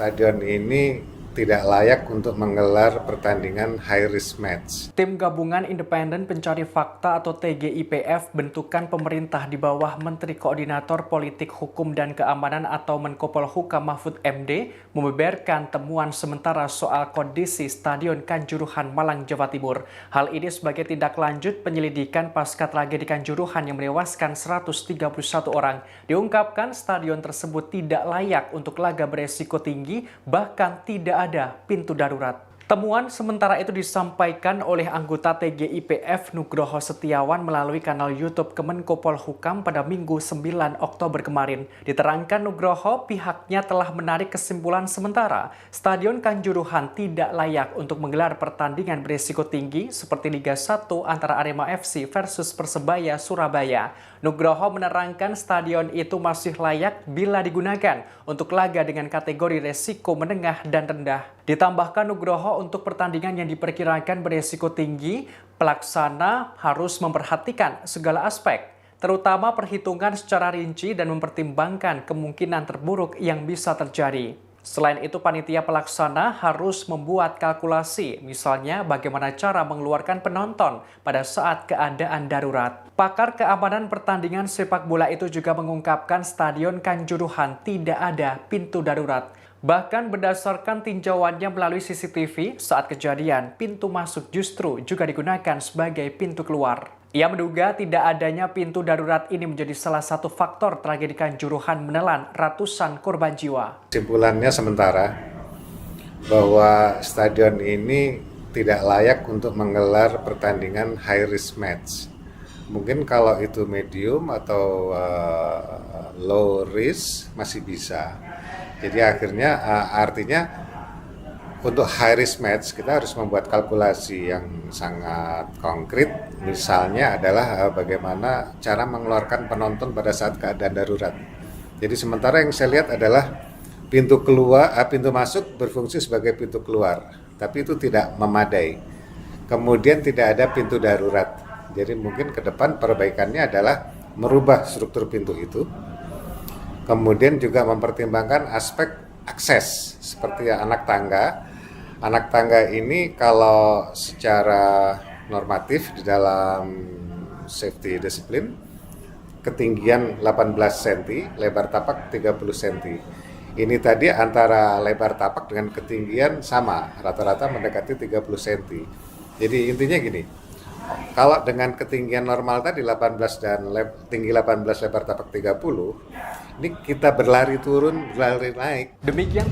stadion ini tidak layak untuk menggelar pertandingan high risk match. Tim Gabungan Independen Pencari Fakta atau TGIPF bentukan pemerintah di bawah Menteri Koordinator Politik Hukum dan Keamanan atau Menko Polhukam Mahfud MD membeberkan temuan sementara soal kondisi Stadion Kanjuruhan Malang, Jawa Timur. Hal ini sebagai tindak lanjut penyelidikan pasca tragedi Kanjuruhan yang menewaskan 131 orang. Diungkapkan stadion tersebut tidak layak untuk laga beresiko tinggi, bahkan tidak ada pintu darurat. Temuan sementara itu disampaikan oleh anggota TGIPF Nugroho Setiawan melalui kanal YouTube Kemenko Polhukam pada Minggu 9 Oktober kemarin. Diterangkan Nugroho, pihaknya telah menarik kesimpulan sementara Stadion Kanjuruhan tidak layak untuk menggelar pertandingan berisiko tinggi seperti Liga 1 antara Arema FC versus Persebaya Surabaya. Nugroho menerangkan stadion itu masih layak bila digunakan untuk laga dengan kategori resiko menengah dan rendah. Ditambahkan Nugroho, untuk pertandingan yang diperkirakan beresiko tinggi, pelaksana harus memperhatikan segala aspek, terutama perhitungan secara rinci dan mempertimbangkan kemungkinan terburuk yang bisa terjadi. Selain itu, panitia pelaksana harus membuat kalkulasi, misalnya bagaimana cara mengeluarkan penonton pada saat keadaan darurat. Pakar keamanan pertandingan sepak bola itu juga mengungkapkan Stadion Kanjuruhan tidak ada pintu darurat. Bahkan berdasarkan tinjauannya melalui CCTV, saat kejadian, pintu masuk justru juga digunakan sebagai pintu keluar. Ia menduga tidak adanya pintu darurat ini menjadi salah satu faktor tragedi Kanjuruhan menelan ratusan korban jiwa. Kesimpulannya sementara bahwa stadion ini tidak layak untuk menggelar pertandingan high risk match. Mungkin kalau itu medium atau low risk masih bisa. Jadi akhirnya artinya untuk high risk match kita harus membuat kalkulasi yang sangat konkret. Misalnya adalah bagaimana cara mengeluarkan penonton pada saat keadaan darurat. Jadi sementara yang saya lihat adalah pintu masuk berfungsi sebagai pintu keluar, tapi itu tidak memadai. Kemudian tidak ada pintu darurat. Jadi mungkin ke depan perbaikannya adalah merubah struktur pintu itu. Kemudian juga mempertimbangkan aspek akses seperti anak tangga. Anak tangga ini kalau secara normatif di dalam safety discipline ketinggian 18 cm, lebar tapak 30 cm. Ini tadi antara lebar tapak dengan ketinggian sama, rata-rata mendekati 30 cm. Jadi intinya gini, kalau dengan ketinggian normal tadi 18 dan tinggi 18, lebar tapak 30, ini kita berlari turun, berlari naik. Demikian